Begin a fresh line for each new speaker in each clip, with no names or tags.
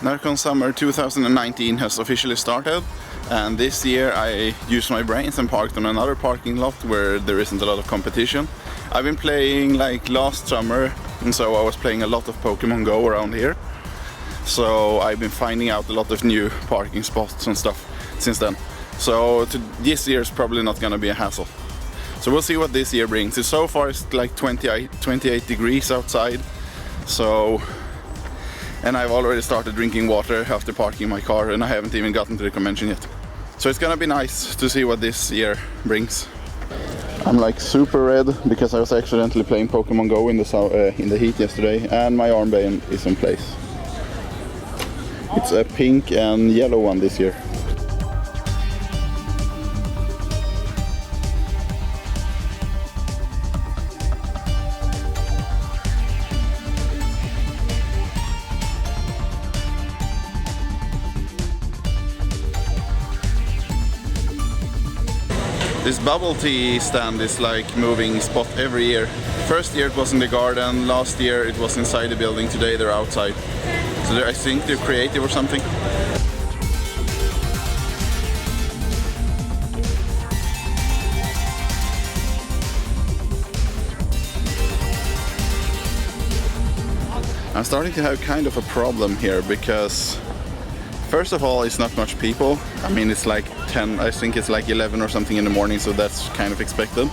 Närcon Sommar 2019 has officially started, and this year I used my brains and parked on another parking lot where there isn't a lot of competition. I've been playing like last summer, and so I was playing a lot of Pokemon Go around here. So I've been finding out a lot of new parking spots and stuff since then. So this year is probably not gonna be a hassle. So we'll see what this year brings. So far it's like 28 degrees outside. So, and I've already started drinking water after parking my car, and I haven't even gotten to the convention yet. So it's gonna be nice to see what this year brings. I'm like super red because I was accidentally playing Pokemon Go in the heat yesterday, and my armband is in place. It's a pink and yellow one this year. This bubble tea stand is like moving spot every year. First year it was in the garden, last year it was inside the building, today they're outside. So I think they're creative or something. I'm starting to have kind of a problem here because first of all, it's not much people. I mean, it's like 10, I think it's like 11 or something in the morning, so that's kind of expected.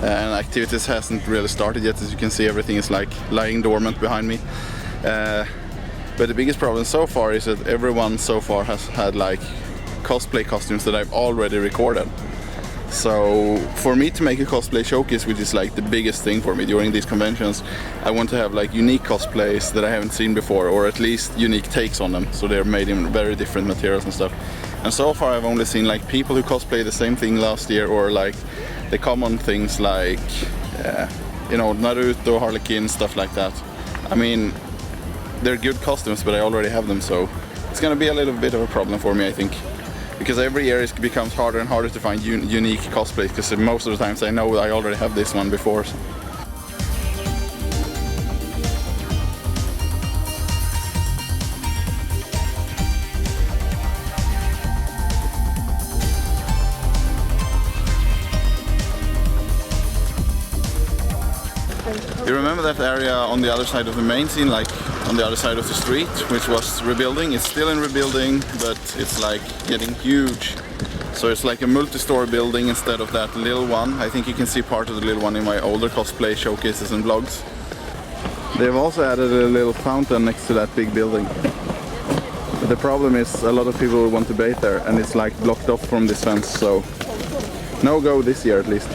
And activities hasn't really started yet. As you can see, everything is like lying dormant behind me. But the biggest problem so far is that everyone so far has had like cosplay costumes that I've already recorded. So for me to make a cosplay showcase, which is like the biggest thing for me during these conventions, I want to have like unique cosplays that I haven't seen before, or at least unique takes on them, so they're made in very different materials and stuff. And so far I've only seen like people who cosplayed the same thing last year, or like the common things like you know, Naruto, Harlequin, stuff like that. I mean, they're good costumes, but I already have them, so it's gonna be a little bit of a problem for me, I think. Because every year it becomes harder and harder to find unique cosplays, because most of the times I know I already have this one before. You remember that area on the other side of the main scene, like on the other side of the street, which was rebuilding? It's still in rebuilding, but it's like getting huge. So it's like a multi-story building instead of that little one. I think you can see part of the little one in my older cosplay showcases and vlogs. They've also added a little fountain next to that big building. But the problem is a lot of people want to bathe there, and it's like blocked off from this fence, so no go this year at least.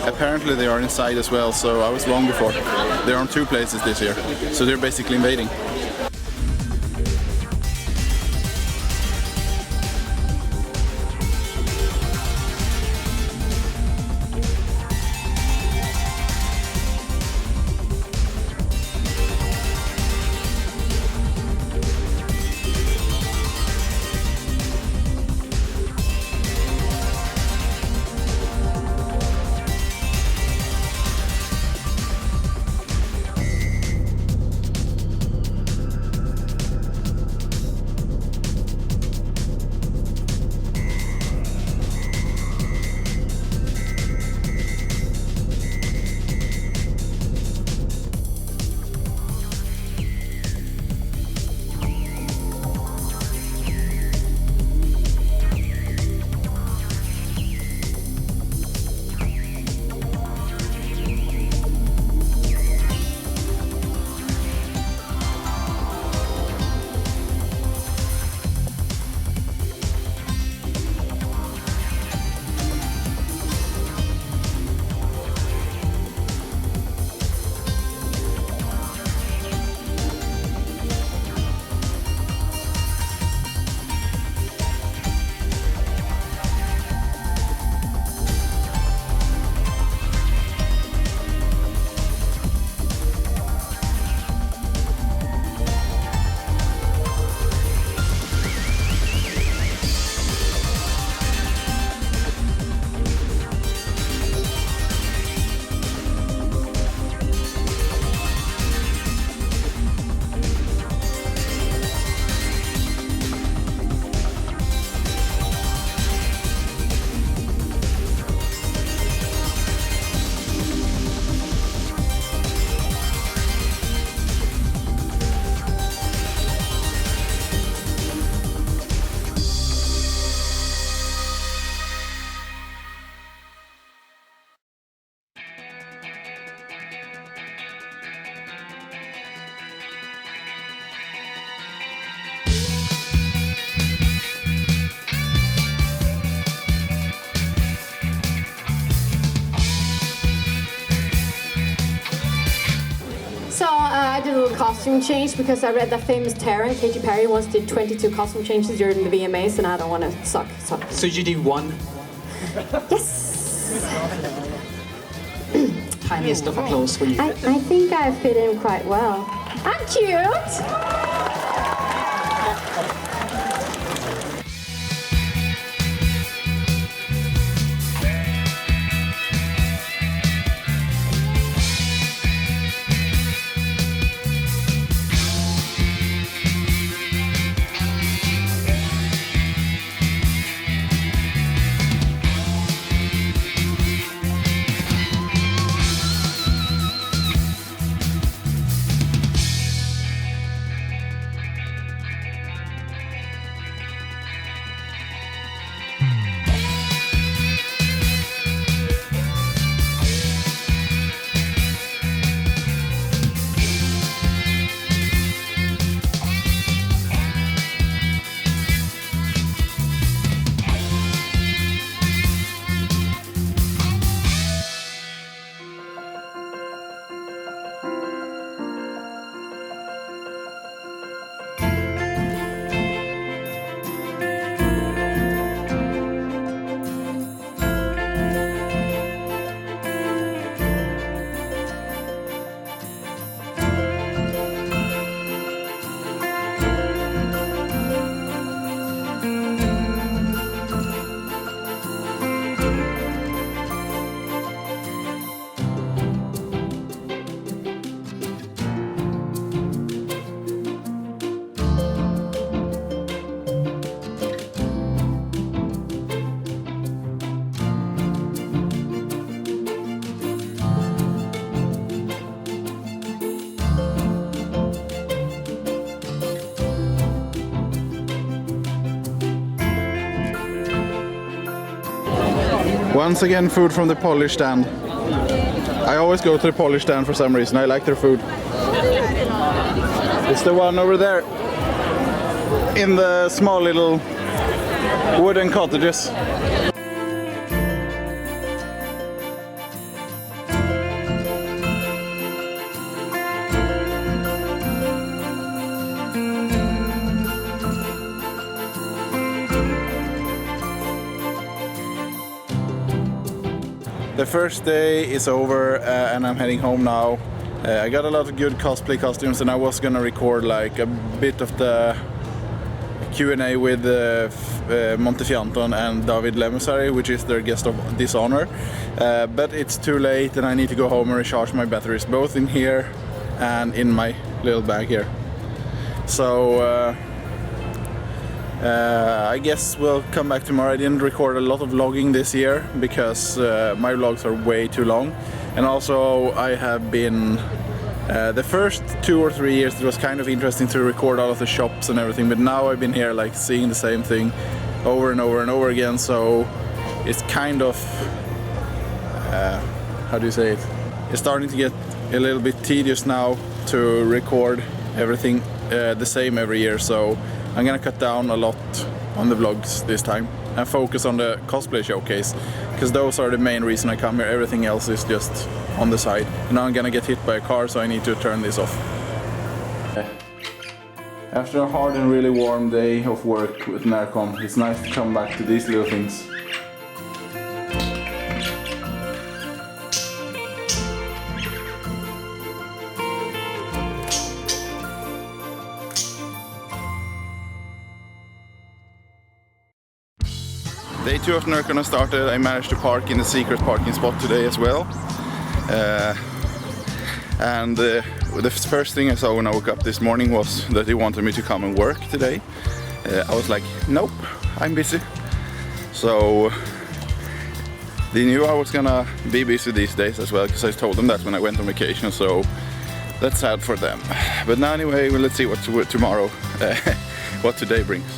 Apparently they are inside as well, so I was wrong before. They're on two places this year, so they're basically invading.
I did a little costume change because I read that famous Taran, Katy Perry, once did 22 costume changes during the VMAs, and I don't want to suck.
So you do one?
Yes!
Tiniest of applause for you.
I think I fit in quite well. I'm cute!
Once again, food from the polish stand. I always go to the polish stand for some reason. I like their food. It's the one over there in the small little wooden cottages. The first day is over and I'm heading home now. I got a lot of good cosplay costumes and I was gonna record like a bit of the Q&A with MonteFjanton and David Lemesari, which is their guest of dishonor. But it's too late and I need to go home and recharge my batteries, both in here and in my little bag here. So I guess we'll come back tomorrow. I didn't record a lot of vlogging this year because my vlogs are way too long, and also I have been the first 2 or 3 years it was kind of interesting to record all of the shops and everything, but now I've been here like seeing the same thing over and over and over again, so it's kind of how do you say it? It's starting to get a little bit tedious now to record everything the same every year, so I'm gonna cut down a lot on the vlogs this time and focus on the cosplay showcase, because those are the main reason I come here. Everything else is just on the side. And now I'm gonna get hit by a car, so I need to turn this off. After a hard and really warm day of work with Närcon, it's nice to come back to these little things. Day 2 of Närcon has started. I managed to park in the secret parking spot today as well. The first thing I saw when I woke up this morning was that they wanted me to come and work today. I was like, nope, I'm busy. So they knew I was gonna be busy these days as well, because I told them that when I went on vacation, so that's sad for them. But now anyway, well, let's see what tomorrow, what today brings.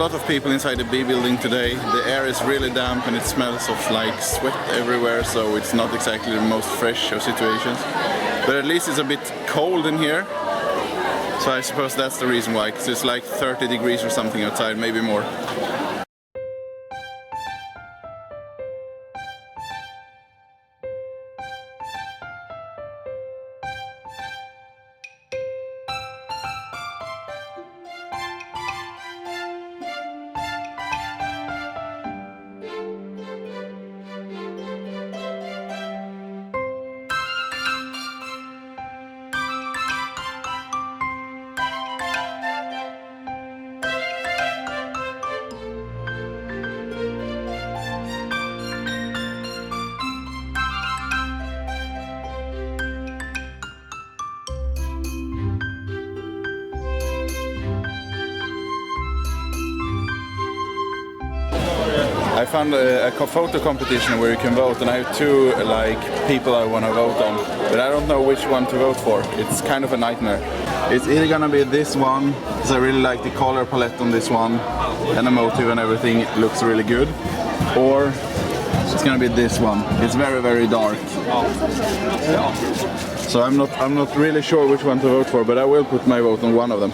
lot of people inside the B building today. The air is really damp and it smells of like sweat everywhere, so it's not exactly the most fresh of situations. But at least it's a bit cold in here. So I suppose that's the reason why, because it's like 30 degrees or something outside, maybe more. I found a photo competition where you can vote, and I have two like people I want to vote on, but I don't know which one to vote for. It's kind of a nightmare. It's either gonna be this one, because I really like the color palette on this one, and the motive and everything looks really good, or it's gonna be this one. It's very, very dark. So I'm not really sure which one to vote for, but I will put my vote on one of them.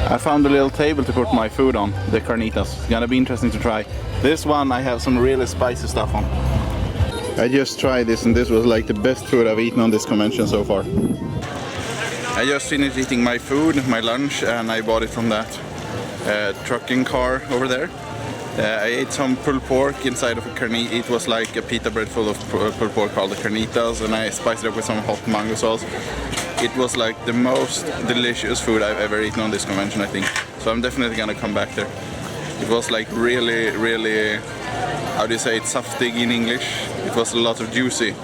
I found a little table to put my food on, the carnitas. It's gonna be interesting to try. This one I have some really spicy stuff on. I just tried this and this was like the best food I've eaten on this convention so far. I just finished eating my food, my lunch, and I bought it from that trucking car over there. I ate some pulled pork inside of a carnita. It was like a pita bread full of pulled pork called the carnitas, and I spiced it up with some hot mango sauce. It was like the most delicious food I've ever eaten on this convention, I think. So I'm definitely gonna come back there. It was like really, really, how do you say it, saftig in English. It was a lot of juicy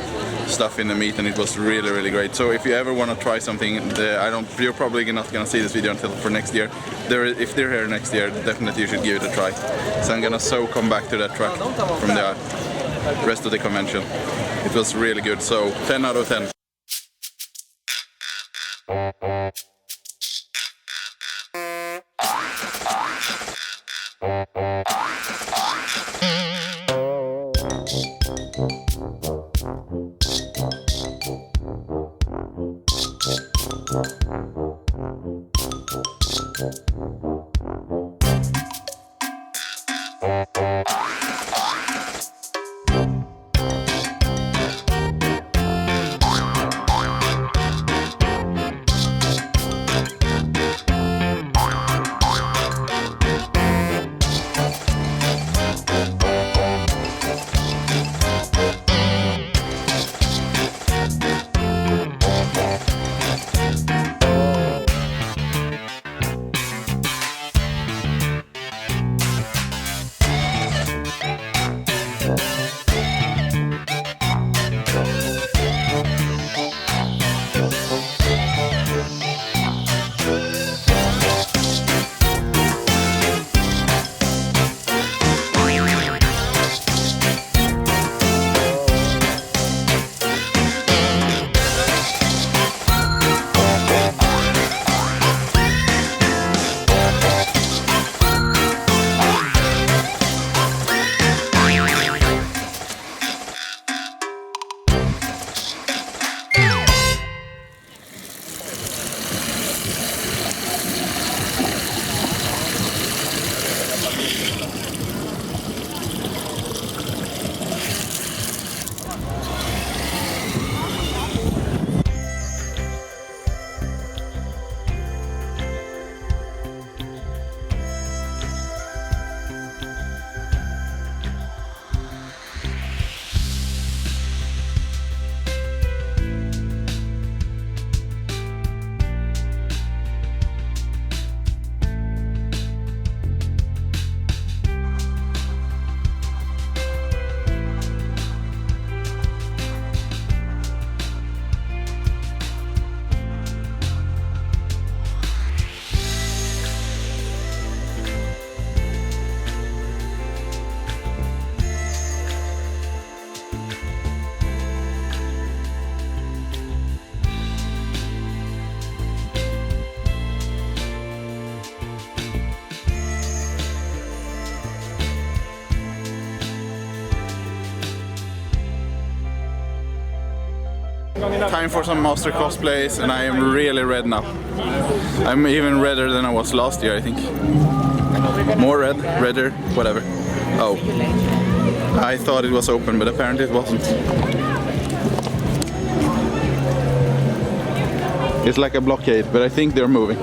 stuff in the meat, and it was really, really great. So if you ever want to try something, you're probably not gonna see this video until for next year. If they're here next year, definitely you should give it a try. So I'm gonna come back to that truck from the rest of the convention. It was really good, so 10 out of 10. time for some master cosplays, and I am really red now. I'm even redder than I was last year, I think. More red, redder, whatever. Oh, I thought it was open, but apparently it wasn't. It's like a blockade, but I think they're moving.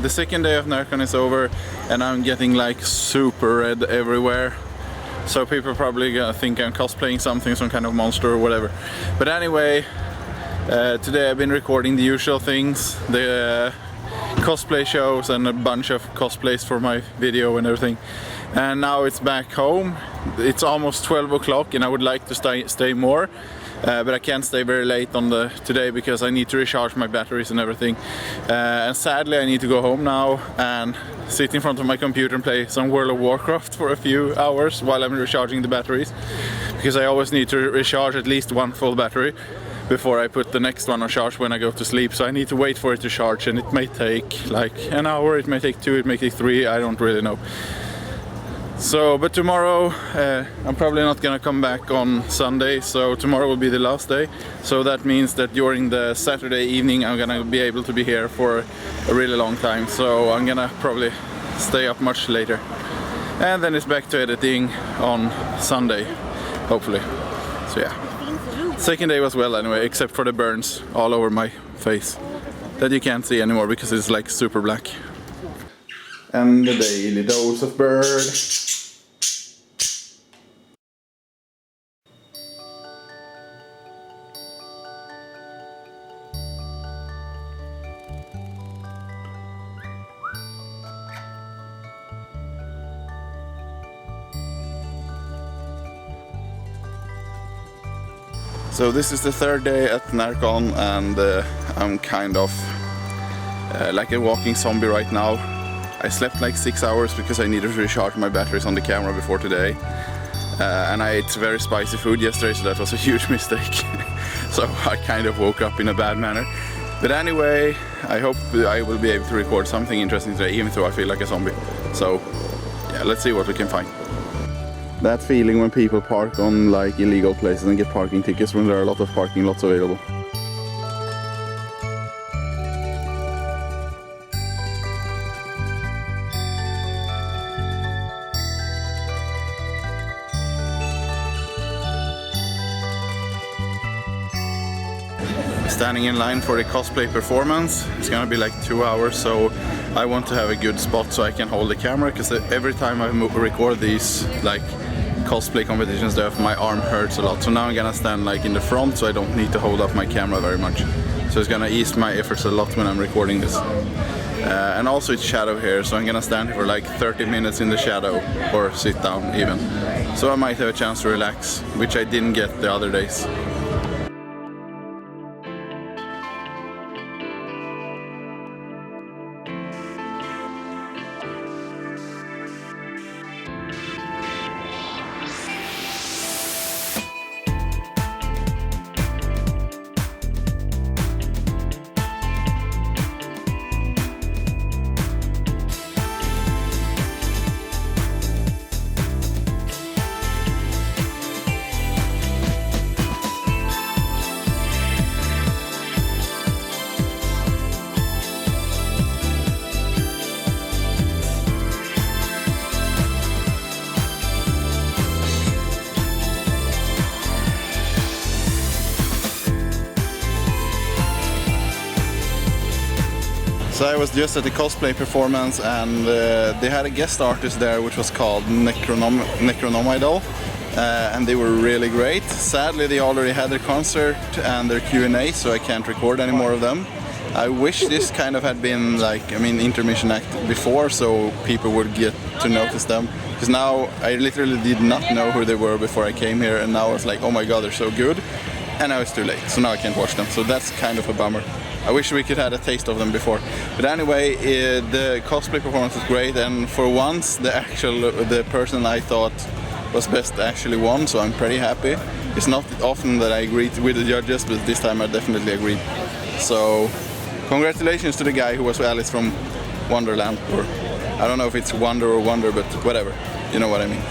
The second day of Närcon is over, and I'm getting like super red everywhere. So people probably gonna think I'm cosplaying something, some kind of monster or whatever. But anyway, today I've been recording the usual things, the cosplay shows and a bunch of cosplays for my video and everything. And now it's back home. It's almost 12 o'clock and I would like to stay more. But I can't stay very late on today because I need to recharge my batteries and everything. And sadly I need to go home now and sit in front of my computer and play some World of Warcraft for a few hours while I'm recharging the batteries. Because I always need to recharge at least one full battery before I put the next one on charge when I go to sleep. So I need to wait for it to charge, and it may take like an hour, it may take 2, it may take 3, I don't really know. So, but tomorrow I'm probably not gonna come back on Sunday, so tomorrow will be the last day. So that means that during the Saturday evening I'm gonna be able to be here for a really long time. So I'm gonna probably stay up much later. And then it's back to editing on Sunday, hopefully. So yeah. Second day was well anyway, except for the burns all over my face. That you can't see anymore because it's like super black. And the daily dose of bird. So this is the third day at Närcon, and I'm kind of like a walking zombie right now. I slept like 6 hours because I needed to recharge my batteries on the camera before today. And I ate very spicy food yesterday, so that was a huge mistake. So I kind of woke up in a bad manner. But anyway, I hope I will be able to record something interesting today, even though I feel like a zombie. So yeah, let's see what we can find. That feeling when people park on like illegal places and get parking tickets when there are a lot of parking lots available. Standing in line for the cosplay performance. It's gonna be like 2 hours, so I want to have a good spot so I can hold the camera, because every time I record these like cosplay competition stuff, my arm hurts a lot. So now I'm gonna stand like in the front, so I don't need to hold up my camera very much. So it's gonna ease my efforts a lot when I'm recording this. And also it's shadow here, so I'm gonna stand here for like 30 minutes in the shadow, or sit down even. So I might have a chance to relax, which I didn't get the other days. So I was just at the cosplay performance, and they had a guest artist there which was called Necronomidol, and they were really great. Sadly they already had their concert and their Q&A, so I can't record any more of them. I wish this kind of had been like, I mean, intermission act before, so people would get to notice them. Because now I literally did not know who they were before I came here, and now it's like, oh my god, they're so good. And now it's too late, so now I can't watch them. So that's kind of a bummer. I wish we could have had a taste of them before. But anyway, the cosplay performance was great, and for once the person I thought was best actually won, so I'm pretty happy. It's not often that I agree with the judges, but this time I definitely agreed. So congratulations to the guy who was Alice from Wonderland, or I don't know if it's Wonder or Wonder, but whatever, you know what I mean.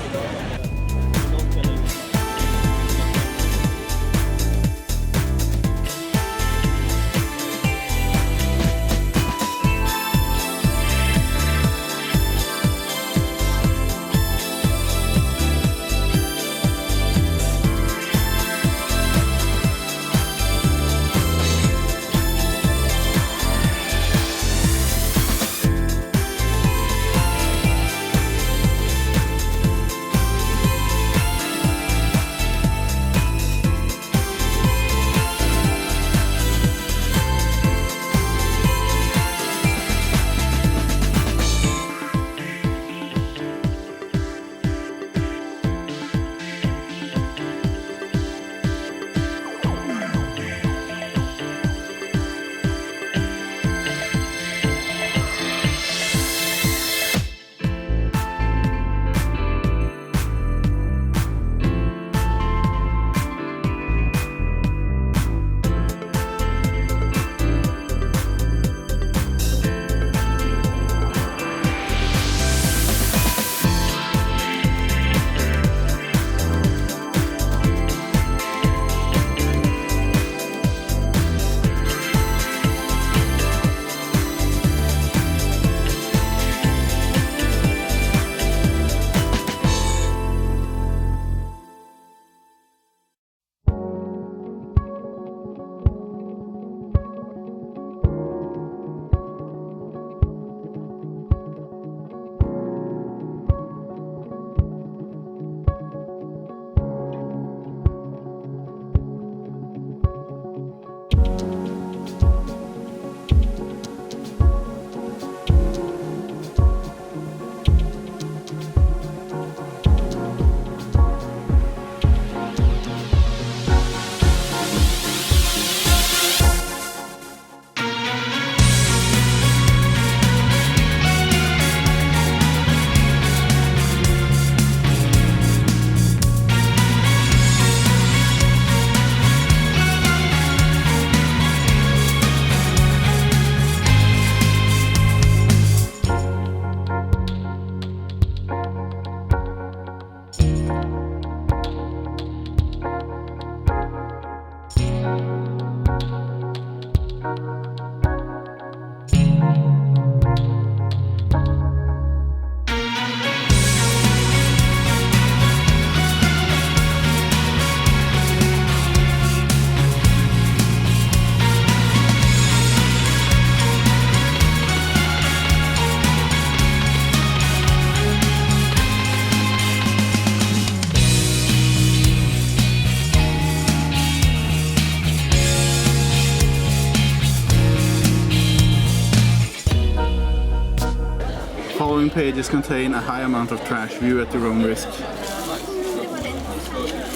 Following pages contain a high amount of trash. View at your own risk.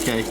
Okay.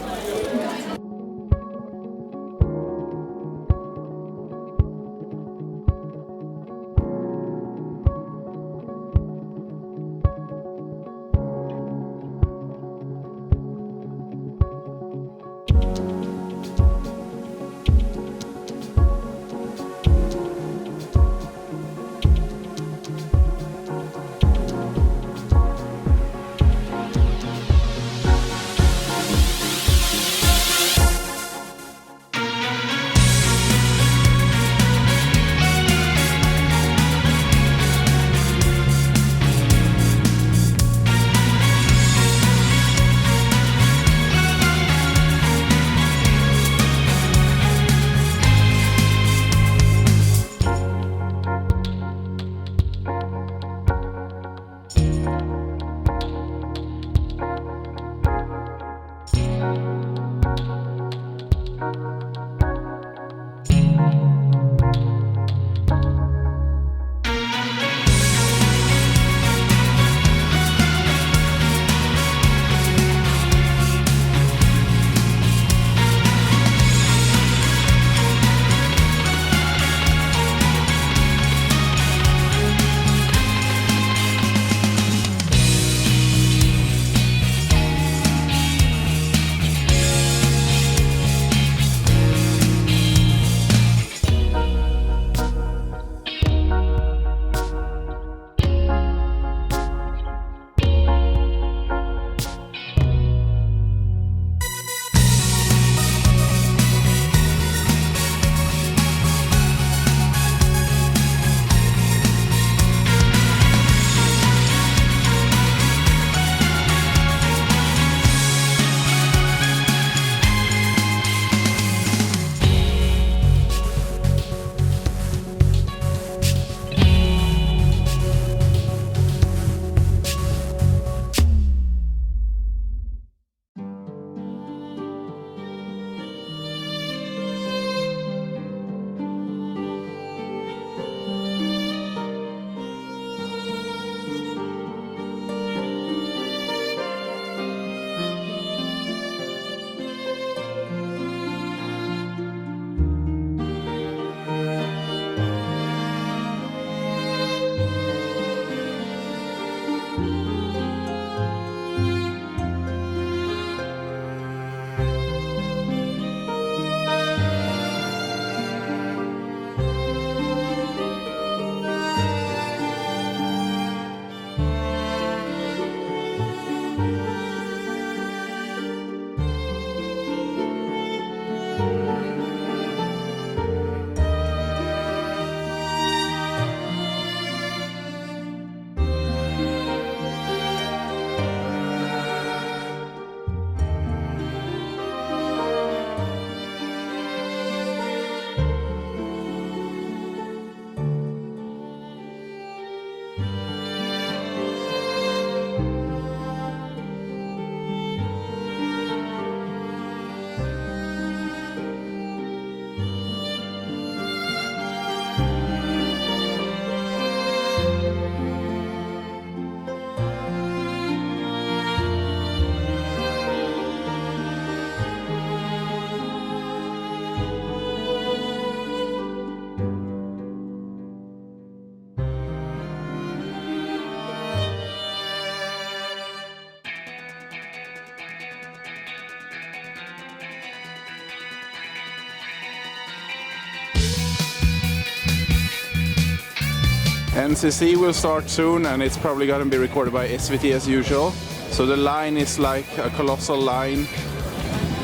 NCC will start soon, and it's probably going to be recorded by SVT as usual. So the line is like a colossal line,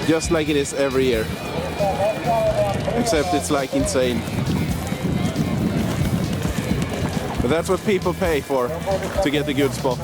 just like it is every year. Except it's like insane. But that's what people pay for, to get a good spot.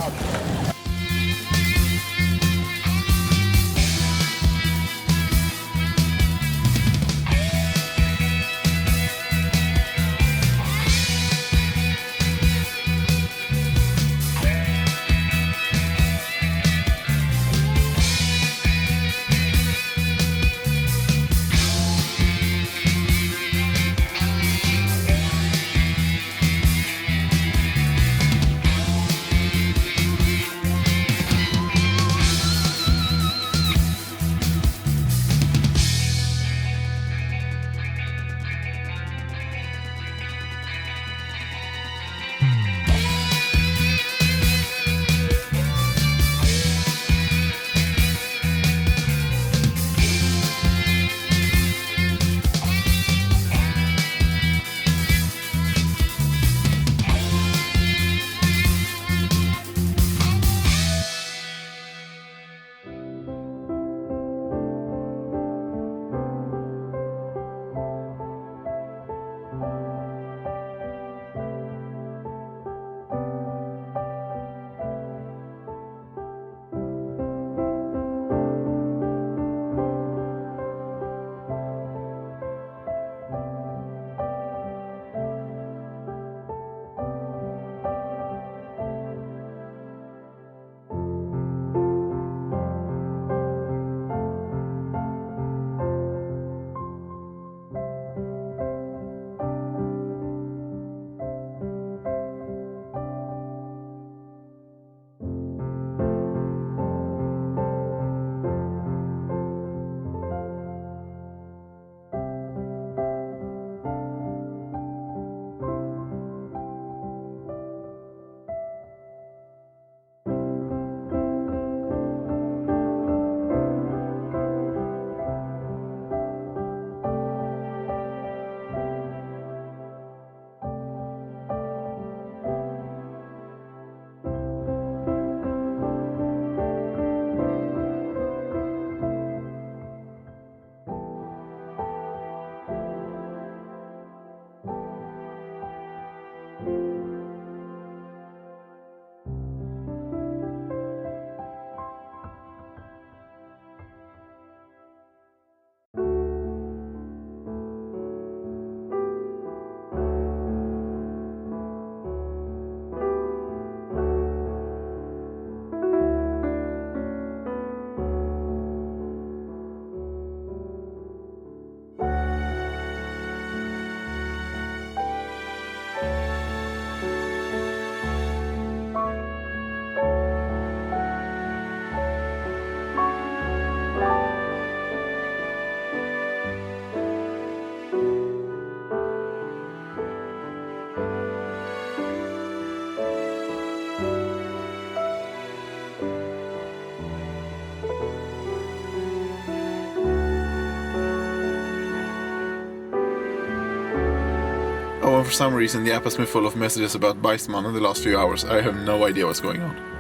for some reason the app has been full of messages about Bajsman in the last few hours. I have no idea what's going on.